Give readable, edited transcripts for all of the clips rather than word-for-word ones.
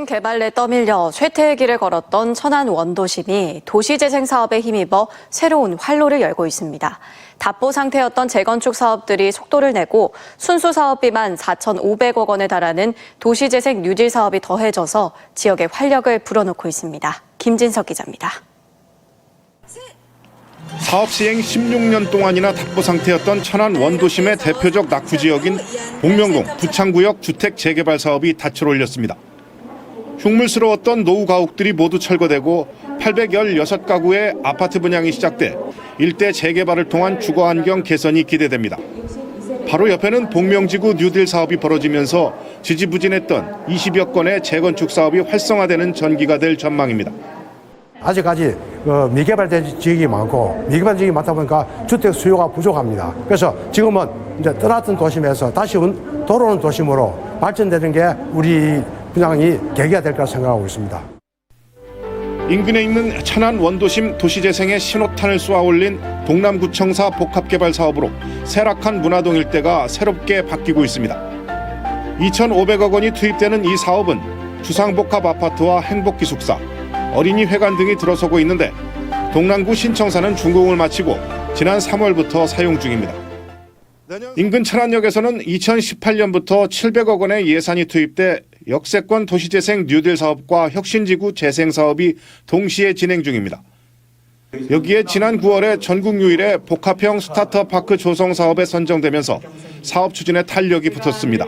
원도심 개발에 떠밀려 쇠퇴의 길을 걸었던 천안 원도심이 도시재생 사업에 힘입어 새로운 활로를 열고 있습니다. 답보 상태였던 재건축 사업들이 속도를 내고 순수 사업비만 4,500억 원에 달하는 도시재생 뉴딜 사업이 더해져서 지역에 활력을 불어넣고 있습니다. 김진석 기자입니다. 사업 시행 16년 동안이나 답보 상태였던 천안 원도심의 대표적 낙후 지역인 복명동 부창구역 주택 재개발 사업이 닻을 올렸습니다. 흉물스러웠던 노후 가옥들이 모두 철거되고 816가구의 아파트 분양이 시작돼 일대 재개발을 통한 주거 환경 개선이 기대됩니다. 바로 옆에는 복명지구 뉴딜 사업이 벌어지면서 지지부진했던 20여 건의 재건축 사업이 활성화되는 전기가 될 전망입니다. 아직까지 미개발된 지역이 많고 미개발 지역이 많다 보니까 주택 수요가 부족합니다. 그래서 지금은 이제 떠났던 도심에서 다시 돌아오는 도심으로 발전되는 게 우리 분양이 계기가 될 거라 생각하고 있습니다. 인근에 있는 천안 원도심 도시재생의 신호탄을 쏘아올린 동남구청사 복합개발 사업으로 쇠락한 문화동 일대가 새롭게 바뀌고 있습니다. 2,500억 원이 투입되는 이 사업은 주상복합 아파트와 행복기숙사, 어린이 회관 등이 들어서고 있는데 동남구 신청사는 준공을 마치고 지난 3월부터 사용 중입니다. 인근 천안역에서는 2018년부터 700억 원의 예산이 투입돼 역세권 도시재생 뉴딜 사업과 혁신지구 재생 사업이 동시에 진행 중입니다. 여기에 지난 9월에 전국 유일의 복합형 스타트업 파크 조성 사업에 선정되면서 사업 추진에 탄력이 붙었습니다.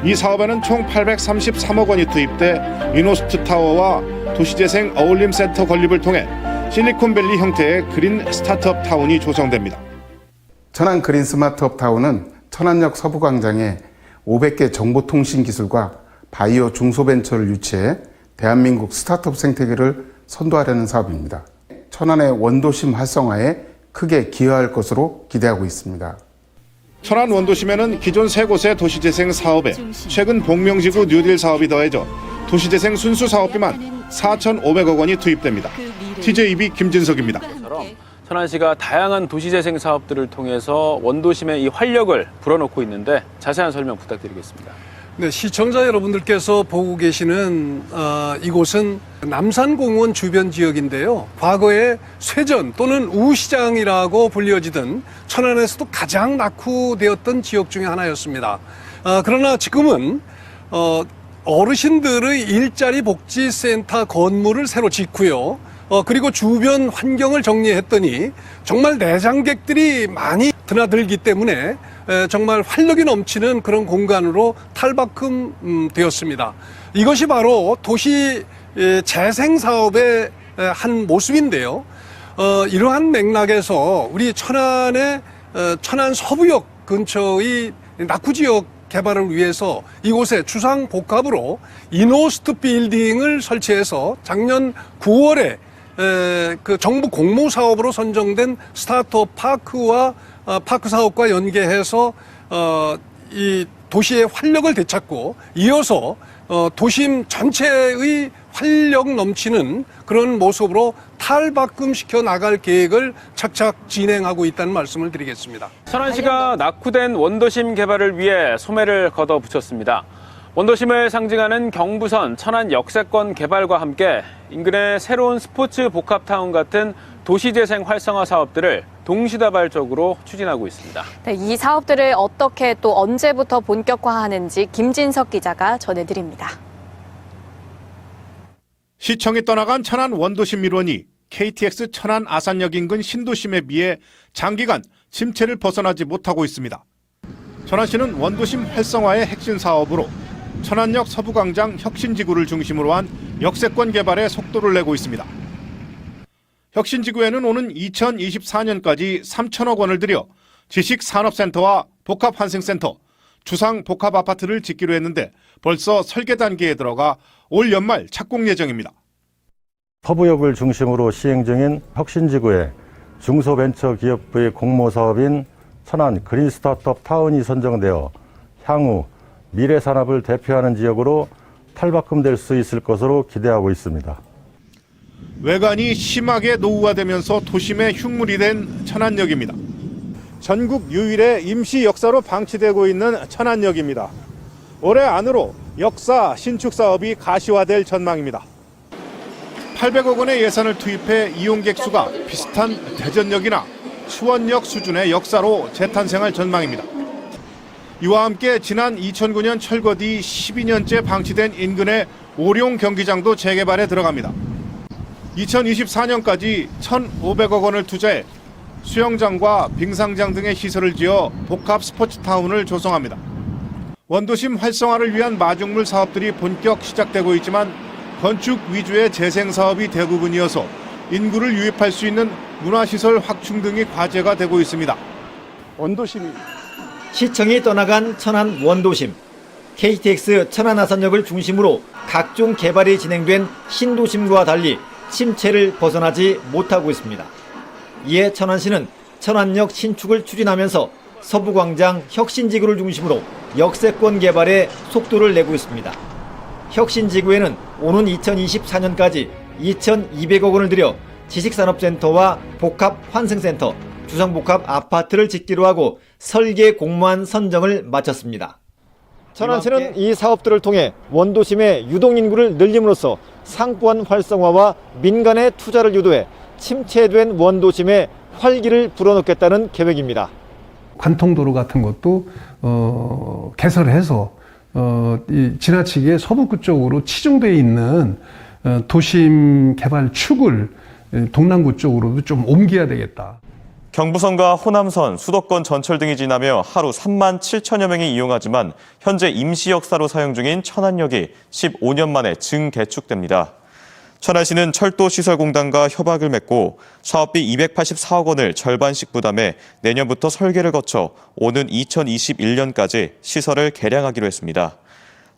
이 사업에는 총 833억 원이 투입돼 이노스트 타워와 도시재생 어울림센터 건립을 통해 실리콘밸리 형태의 그린 스타트업 타운이 조성됩니다. 천안 그린 스마트업 타운은 천안역 서부광장에 500개 정보통신 기술과 바이오 중소벤처를 유치해 대한민국 스타트업 생태계를 선도하려는 사업입니다. 천안의 원도심 활성화에 크게 기여할 것으로 기대하고 있습니다. 천안 원도심에는 기존 3곳의 도시재생 사업에 최근 복명지구 뉴딜 사업이 더해져 도시재생 순수 사업비만 4,500억 원이 투입됩니다. TJB 김진석입니다. 천안시가 다양한 도시재생 사업들을 통해서 원도심의 이 활력을 불어넣고 있는데 자세한 설명 부탁드리겠습니다. 네, 시청자 여러분들께서 보고 계시는 이곳은 남산공원 주변 지역인데요. 과거에 쇠전 또는 우시장이라고 불려지던 천안에서도 가장 낙후되었던 지역 중에 하나였습니다. 그러나 지금은 어르신들의 일자리 복지센터 건물을 새로 짓고요. 그리고 주변 환경을 정리했더니 정말 내장객들이 많이 드나들기 때문에 정말 활력이 넘치는 그런 공간으로 탈바꿈 되었습니다. 이것이 바로 도시 재생 사업의 한 모습인데요. 이러한 맥락에서 우리 천안의 천안 서부역 근처의 낙후 지역 개발을 위해서 이곳에 주상복합으로 이노스트 빌딩을 설치해서 작년 9월에 그 정부 공모 사업으로 선정된 스타트업 파크와 파크 사업과 연계해서 이 도시의 활력을 되찾고 이어서 도심 전체의 활력 넘치는 그런 모습으로 탈바꿈시켜 나갈 계획을 착착 진행하고 있다는 말씀을 드리겠습니다. 천안시가 낙후된 원도심 개발을 위해 소매를 걷어붙였습니다. 원도심을 상징하는 경부선 천안 역세권 개발과 함께 인근의 새로운 스포츠 복합타운 같은 도시재생 활성화 사업들을 동시다발적으로 추진하고 있습니다. 네, 이 사업들을 어떻게 또 언제부터 본격화하는지 김진석 기자가 전해드립니다. 시청이 떠나간 천안 원도심 밀원이 KTX 천안 아산역 인근 신도심에 비해 장기간 침체를 벗어나지 못하고 있습니다. 천안시는 원도심 활성화의 핵심 사업으로 천안역 서부광장 혁신지구를 중심으로 한 역세권 개발에 속도를 내고 있습니다. 혁신지구에는 오는 2024년까지 3천억 원을 들여 지식산업센터와 복합환승센터, 주상복합아파트를 짓기로 했는데 벌써 설계 단계에 들어가 올 연말 착공 예정입니다. 서부역을 중심으로 시행 중인 혁신지구에 중소벤처기업부의 공모사업인 천안 그린 스타트업 타운이 선정되어 향후 미래산업을 대표하는 지역으로 탈바꿈될 수 있을 것으로 기대하고 있습니다. 외관이 심하게 노후화되면서 도심의 흉물이 된 천안역입니다. 전국 유일의 임시 역사로 방치되고 있는 천안역입니다. 올해 안으로 역사 신축 사업이 가시화될 전망입니다. 800억 원의 예산을 투입해 이용객 수가 비슷한 대전역이나 수원역 수준의 역사로 재탄생할 전망입니다. 이와 함께 지난 2009년 철거 뒤 12년째 방치된 인근의 오룡 경기장도 재개발에 들어갑니다. 2024년까지 1,500억 원을 투자해 수영장과 빙상장 등의 시설을 지어 복합 스포츠타운을 조성합니다. 원도심 활성화를 위한 마중물 사업들이 본격 시작되고 있지만 건축 위주의 재생 사업이 대부분이어서 인구를 유입할 수 있는 문화시설 확충 등이 과제가 되고 있습니다. 원도심이 시청이 떠나간 천안 원도심. KTX 천안 아산역을 중심으로 각종 개발이 진행된 신도심과 달리 침체를 벗어나지 못하고 있습니다. 이에 천안시는 천안역 신축을 추진하면서 서부광장 혁신지구를 중심으로 역세권 개발에 속도를 내고 있습니다. 혁신지구에는 오는 2024년까지 2,200억 원을 들여 지식산업센터와 복합환승센터, 주상복합 아파트를 짓기로 하고 설계 공모한 선정을 마쳤습니다. 천안시는 이 사업들을 통해 원도심의 유동인구를 늘림으로써 상권 활성화와 민간의 투자를 유도해 침체된 원도심의 활기를 불어넣겠다는 계획입니다. 관통도로 같은 것도 개설해서 이 지나치게 서북구 쪽으로 치중되어 있는 도심 개발 축을 동남구 쪽으로도 좀 옮겨야 되겠다. 경부선과 호남선, 수도권 전철 등이 지나며 하루 3만 7천여 명이 이용하지만 현재 임시 역사로 사용 중인 천안역이 15년 만에 증개축됩니다. 천안시는 철도시설공단과 협약을 맺고 사업비 284억 원을 절반씩 부담해 내년부터 설계를 거쳐 오는 2021년까지 시설을 개량하기로 했습니다.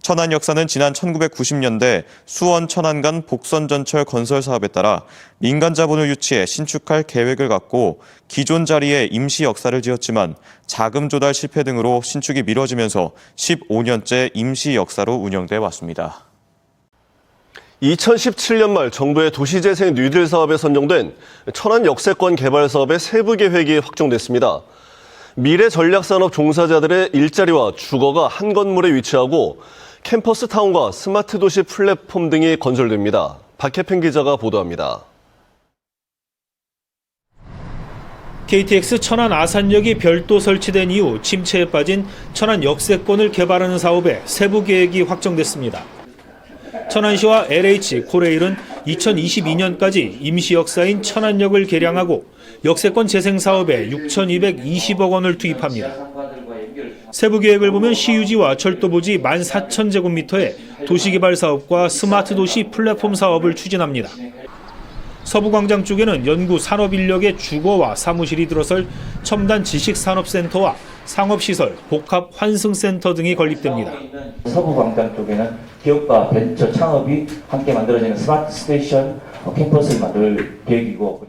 천안 역사는 지난 1990년대 수원 천안 간 복선전철 건설 사업에 따라 민간 자본을 유치해 신축할 계획을 갖고 기존 자리에 임시 역사를 지었지만 자금 조달 실패 등으로 신축이 미뤄지면서 15년째 임시 역사로 운영돼 왔습니다. 2017년 말 정부의 도시재생 뉴딜 사업에 선정된 천안 역세권 개발 사업의 세부 계획이 확정됐습니다. 미래 전략산업 종사자들의 일자리와 주거가 한 건물에 위치하고 캠퍼스 타운과 스마트 도시 플랫폼 등이 건설됩니다. 박혜평 기자가 보도합니다. KTX 천안 아산역이 별도 설치된 이후 침체에 빠진 천안 역세권을 개발하는 사업의 세부 계획이 확정됐습니다. 천안시와 LH 코레일은 2022년까지 임시 역사인 천안역을 개량하고 역세권 재생 사업에 6,220억 원을 투입합니다. 세부 계획을 보면 시유지와 철도부지 14,000제곱미터의 도시개발 사업과 스마트 도시 플랫폼 사업을 추진합니다. 서부광장 쪽에는 연구 산업인력의 주거와 사무실이 들어설 첨단 지식산업센터와 상업시설, 복합환승센터 등이 건립됩니다. 서부광장 쪽에는 기업과 벤처 창업이 함께 만들어지는 스마트 스테이션 캠퍼스를 만들 계획이고,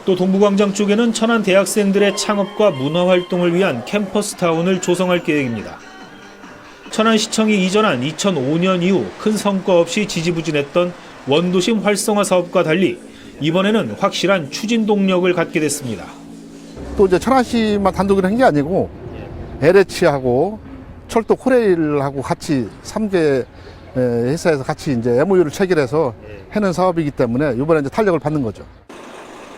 또 동부광장 쪽에는 천안 대학생들의 창업과 문화활동을 위한 캠퍼스 타운을 조성할 계획입니다. 천안시청이 이전한 2005년 이후 큰 성과 없이 지지부진했던 원도심 활성화 사업과 달리 이번에는 확실한 추진 동력을 갖게 됐습니다. 또 이제 천안시만 단독으로 한 게 아니고 LH하고 철도 코레일하고 같이 3개 회사에서 같이 이제 MOU를 체결해서 해낸 사업이기 때문에 이번에 이제 탄력을 받는 거죠.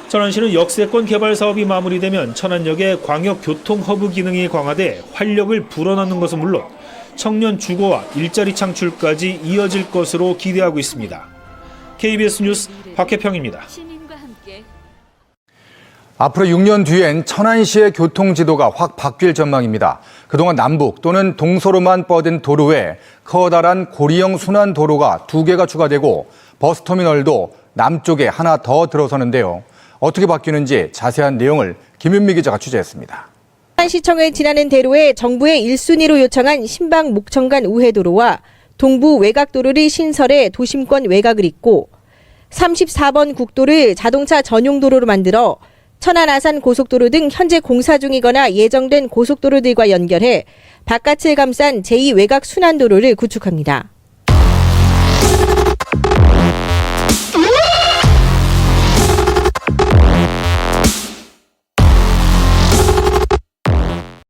천안시는 역세권 개발 사업이 마무리되면 천안역의 광역 교통 허브 기능이 강화돼 활력을 불어넣는 것은 물론 청년 주거와 일자리 창출까지 이어질 것으로 기대하고 있습니다. KBS 뉴스 박혜평입니다. 앞으로 6년 뒤엔 천안시의 교통지도가 확 바뀔 전망입니다. 그동안 남북 또는 동서로만 뻗은 도로에 커다란 고리형 순환도로가 2개가 추가되고 버스터미널도 남쪽에 하나 더 들어서는데요. 어떻게 바뀌는지 자세한 내용을 김윤미 기자가 취재했습니다. 천안시청을 지나는 대로에 정부의 1순위로 요청한 신방 목천간 우회도로와 동부 외곽도로를 신설해 도심권 외곽을 잇고 34번 국도를 자동차 전용 도로로 만들어 천안 아산 고속도로 등 현재 공사 중이거나 예정된 고속도로들과 연결해 바깥을 감싼 제2 외곽 순환도로를 구축합니다.